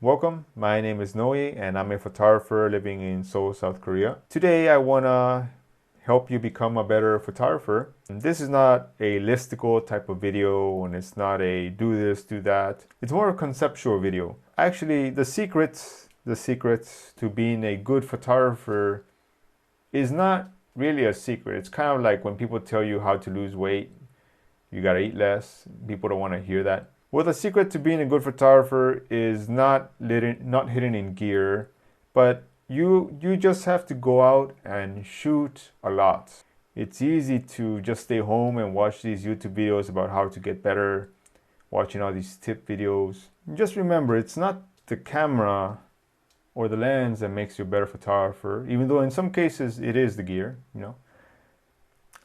Welcome, my name is Noe and I'm a photographer living in Seoul, South Korea. Today I want to help you become a better photographer. This is not a listicle type of video and it's not a do this, do that. It's more a conceptual video. Actually, the secret to being a good photographer is not really a secret. It's kind of like when people tell you how to lose weight, you gotta eat less. People don't want to hear that. Well, the secret to being a good photographer is not hidden in gear, but you just have to go out and shoot a lot. It's easy to just stay home and watch these YouTube videos about how to get better, watching all these tip videos. Just remember, it's not the camera or the lens that makes you a better photographer, even though in some cases it is the gear,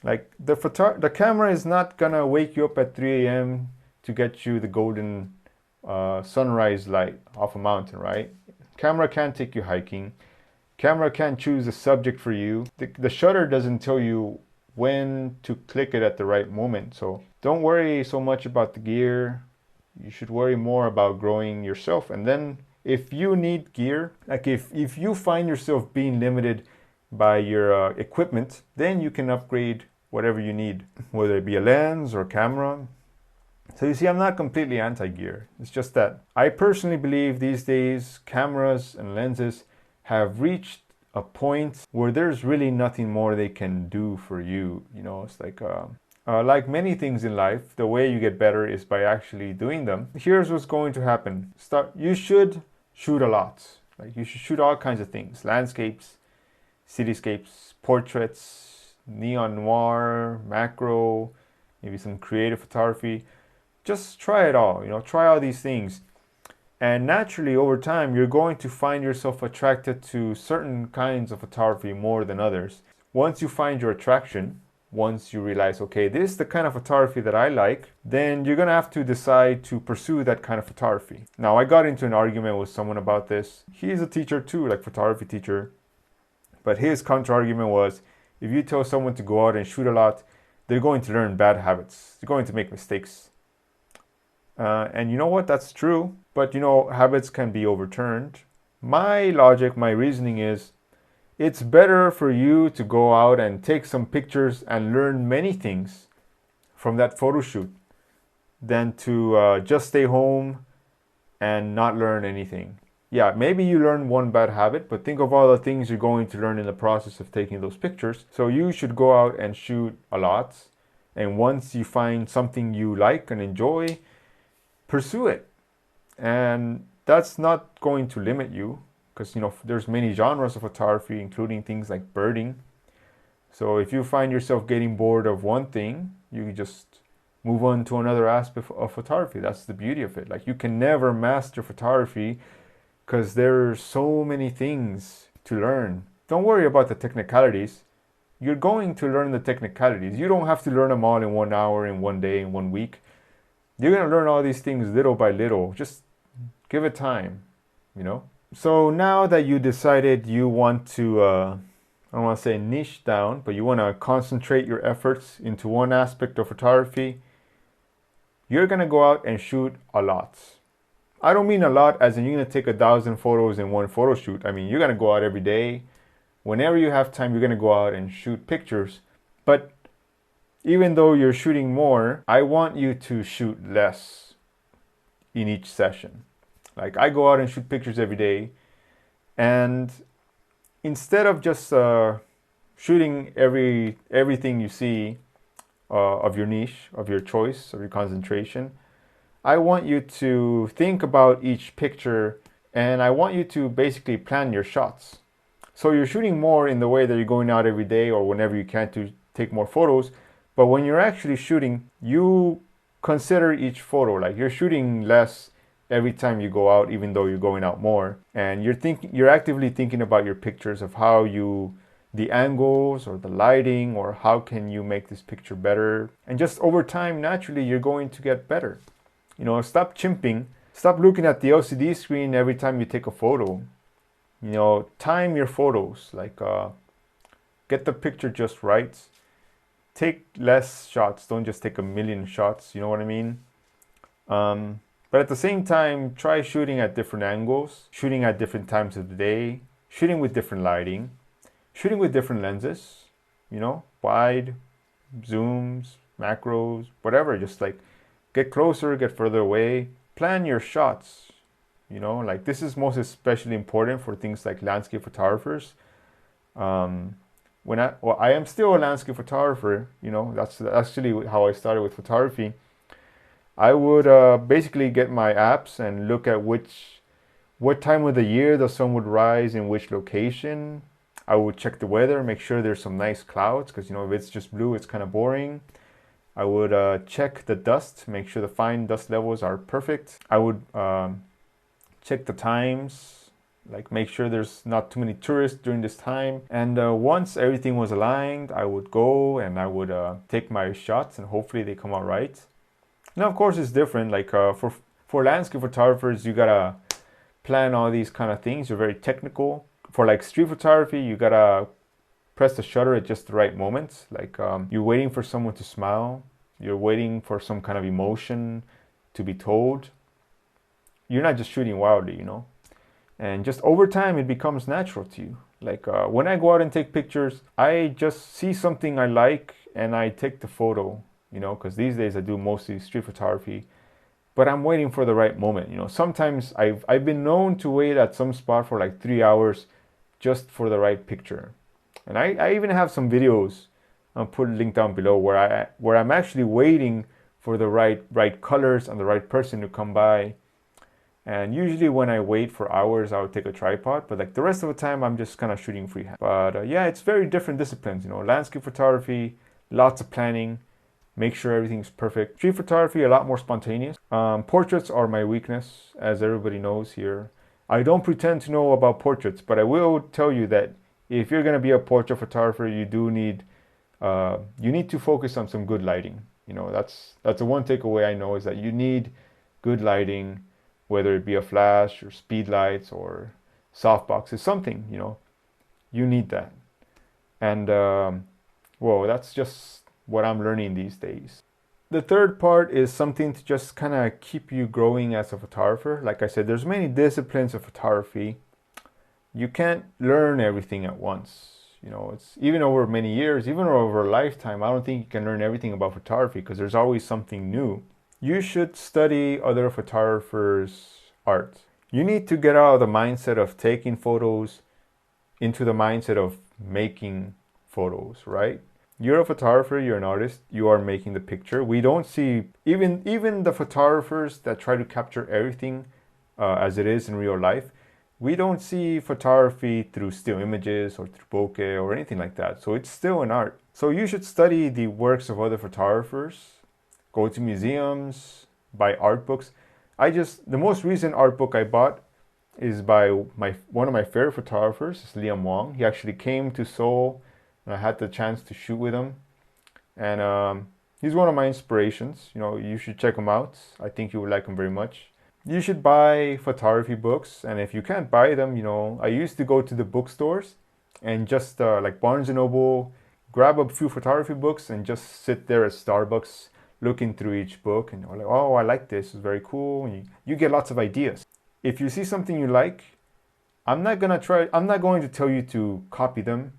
Like the camera is not gonna wake you up at 3 a.m. to get you the golden sunrise light off a mountain, right? Camera can't take you hiking. Camera can't choose a subject for you. The shutter doesn't tell you when to click it at the right moment. So don't worry so much about the gear. You should worry more about growing yourself. And then if you need gear, like if you find yourself being limited by your equipment, then you can upgrade whatever you need, whether it be a lens or camera. So you see, I'm not completely anti-gear. It's just that I personally believe these days cameras and lenses have reached a point where there's really nothing more they can do for you. It's like many things in life, the way you get better is by actually doing them. Here's what's going to happen. You should shoot a lot. Like you should shoot all kinds of things: landscapes, cityscapes, portraits, neon noir, macro, maybe some creative photography. Just try it all, try all these things. And naturally, over time, you're going to find yourself attracted to certain kinds of photography more than others. Once you find your attraction, once you realize, okay, this is the kind of photography that I like, then you're going to have to decide to pursue that kind of photography. Now, I got into an argument with someone about this. He's a teacher too, like photography teacher. But his counter-argument was, if you tell someone to go out and shoot a lot, they're going to learn bad habits. They're going to make mistakes. And you know what? That's true. But habits can be overturned. My logic, my reasoning is, it's better for you to go out and take some pictures and learn many things from that photo shoot than to just stay home and not learn anything. Yeah, maybe you learn one bad habit, but think of all the things you're going to learn in the process of taking those pictures. So you should go out and shoot a lot. And once you find something you like and enjoy, pursue it. And that's not going to limit you because, there's many genres of photography, including things like birding. So if you find yourself getting bored of one thing, you can just move on to another aspect of photography. That's the beauty of it. Like you can never master photography because there's so many things to learn. Don't worry about the technicalities. You're going to learn the technicalities. You don't have to learn them all in 1 hour, in 1 day, in 1 week. You're going to learn all these things little by little. Just give it time, So now that you decided you want to, I don't want to say niche down, but you want to concentrate your efforts into one aspect of photography, you're going to go out and shoot a lot. I don't mean a lot as in you're going to take 1,000 photos in one photo shoot. I mean, you're going to go out every day. Whenever you have time, you're going to go out and shoot pictures. But even though you're shooting more, I want you to shoot less in each session. Like I go out and shoot pictures every day, and instead of just shooting everything you see of your niche, of your choice, of your concentration, I want you to think about each picture, and I want you to basically plan your shots. So you're shooting more in the way that you're going out every day or whenever you can to take more photos. But when you're actually shooting, you consider each photo. Like you're shooting less every time you go out, even though you're going out more. And you're actively thinking about your pictures of the angles or the lighting, or how can you make this picture better. And just over time, naturally, you're going to get better. Stop chimping. Stop looking at the LCD screen every time you take a photo. Time your photos. Like get the picture just right. Take less shots. Don't just take a million shots. You know what I mean? But at the same time, try shooting at different angles, shooting at different times of the day, shooting with different lighting, shooting with different lenses, wide, zooms, macros, whatever. Just like get closer, get further away, plan your shots. Like this is most especially important for things like landscape photographers. I am still a landscape photographer, that's actually how I started with photography. I would basically get my apps and look at what time of the year the sun would rise in which location. I would check the weather, make sure there's some nice clouds, because if it's just blue, it's kind of boring. I would check the dust, make sure the fine dust levels are perfect. I would check the times, like make sure there's not too many tourists during this time. And once everything was aligned, I would go and I would take my shots, and hopefully they come out right. Now, of course, it's different. Like for landscape photographers, you gotta plan all these kind of things. You're very technical. For like street photography, you gotta press the shutter at just the right moments. Like you're waiting for someone to smile. You're waiting for some kind of emotion to be told. You're not just shooting wildly, And just over time, it becomes natural to you. Like when I go out and take pictures, I just see something I like and I take the photo, because these days I do mostly street photography. But I'm waiting for the right moment. Sometimes I've been known to wait at some spot for like 3 hours just for the right picture. And I even have some videos, I'll put a link down below, where I'm actually waiting for the right colors and the right person to come by. And usually when I wait for hours, I would take a tripod, but like the rest of the time, I'm just kind of shooting freehand. But yeah, it's very different disciplines, landscape photography, lots of planning, make sure everything's perfect. Street photography, a lot more spontaneous. Portraits are my weakness, as everybody knows here. I don't pretend to know about portraits, but I will tell you that if you're going to be a portrait photographer, you need to focus on some good lighting. That's the one takeaway I know, is that you need good lighting, whether it be a flash or speed lights or softboxes, something, you need that. And that's just what I'm learning these days. The third part is something to just kind of keep you growing as a photographer. Like I said, there's many disciplines of photography. You can't learn everything at once. It's even over many years, even over a lifetime, I don't think you can learn everything about photography, because there's always something new. You should study other photographers' art. You need to get out of the mindset of taking photos into the mindset of making photos, right? You're a photographer, you're an artist, you are making the picture. We don't see, even the photographers that try to capture everything as it is in real life, we don't see photography through still images or through bokeh or anything like that. So it's still an art. So you should study the works of other photographers, go to museums, buy art books. The most recent art book I bought is by one of my favorite photographers, is Liam Wong. He actually came to Seoul, and I had the chance to shoot with him. And he's one of my inspirations. You should check him out. I think you would like him very much. You should buy photography books, and if you can't buy them, I used to go to the bookstores and just like Barnes & Noble, grab a few photography books and just sit there at Starbucks looking through each book, and you're like, oh, I like this, it's very cool. And you get lots of ideas. If you see something you like, I'm not going to tell you to copy them,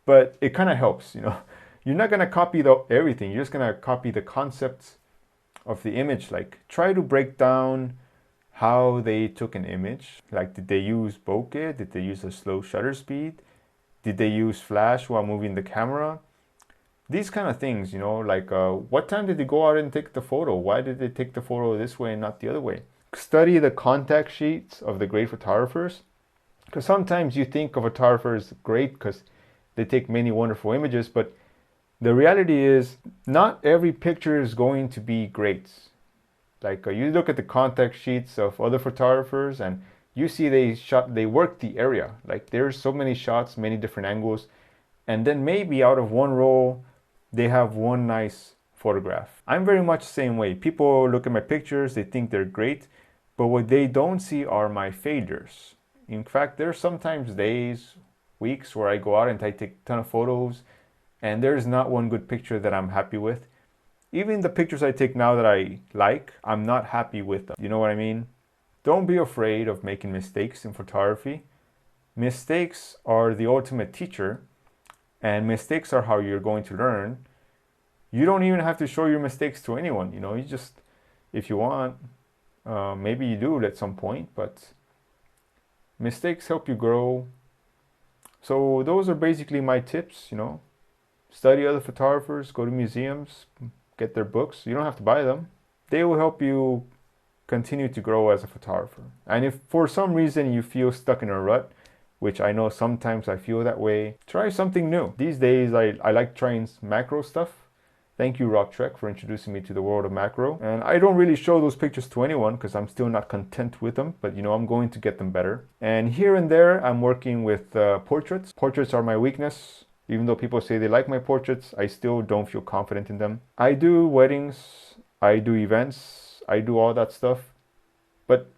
but it kind of helps, You're not going to copy everything. You're just going to copy the concepts of the image. Like, try to break down how they took an image. Like, did they use bokeh? Did they use a slow shutter speed? Did they use flash while moving the camera? These kind of things, like what time did they go out and take the photo? Why did they take the photo this way and not the other way? Study the contact sheets of the great photographers, because sometimes you think of photographers great because they take many wonderful images, but the reality is not every picture is going to be great. Like you look at the contact sheets of other photographers and you see they work the area. Like there's so many shots, many different angles, and then maybe out of one roll they have one nice photograph. I'm very much the same way. People look at my pictures, they think they're great, but what they don't see are my failures. In fact, there's sometimes days, weeks where I go out and I take a ton of photos and there's not one good picture that I'm happy with. Even the pictures I take now that I like, I'm not happy with them. You know what I mean? Don't be afraid of making mistakes in photography. Mistakes are the ultimate teacher, and mistakes are how you're going to learn. You don't even have to show your mistakes to anyone. You just, if you want, maybe you do at some point, but mistakes help you grow. So those are basically my tips. Study other photographers, go to museums, get their books. You don't have to buy them. They will help you continue to grow as a photographer. And if for some reason you feel stuck in a rut, which I know sometimes I feel that way, try something new. These days I like trying macro stuff. Thank you, Rob Trek, for introducing me to the world of macro. And I don't really show those pictures to anyone because I'm still not content with them, but I'm going to get them better. And here and there, I'm working with portraits. Portraits are my weakness. Even though people say they like my portraits, I still don't feel confident in them. I do weddings, I do events, I do all that stuff, but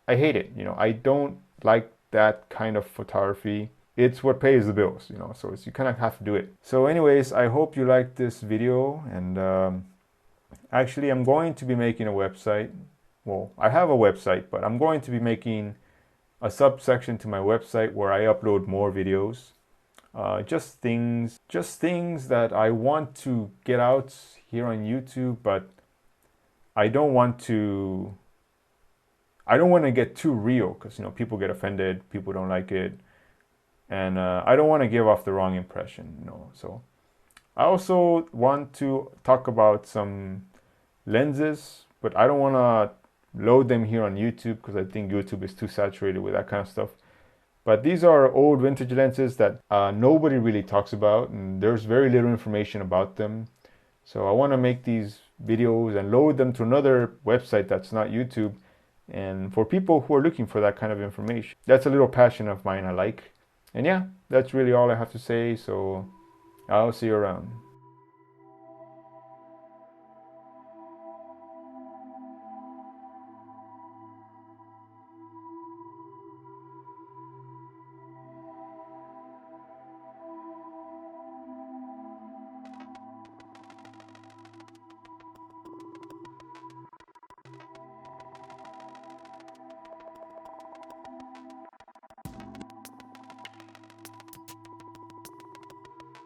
I hate it. I don't like that kind of photography. It's what pays the bills, so you kind of have to do it. So anyways, I hope you liked this video, and actually I'm going to be making a website. Well, I have a website, but I'm going to be making a subsection to my website where I upload more videos. Just things that I want to get out here on YouTube, but I don't want to get too real because people get offended, people don't like it. And I don't want to give off the wrong impression, So I also want to talk about some lenses, but I don't want to load them here on YouTube because I think YouTube is too saturated with that kind of stuff. But these are old vintage lenses that nobody really talks about, and there's very little information about them. So I want to make these videos and load them to another website that's not YouTube, and for people who are looking for that kind of information. That's a little passion of mine I like. And yeah, that's really all I have to say, so I'll see you around.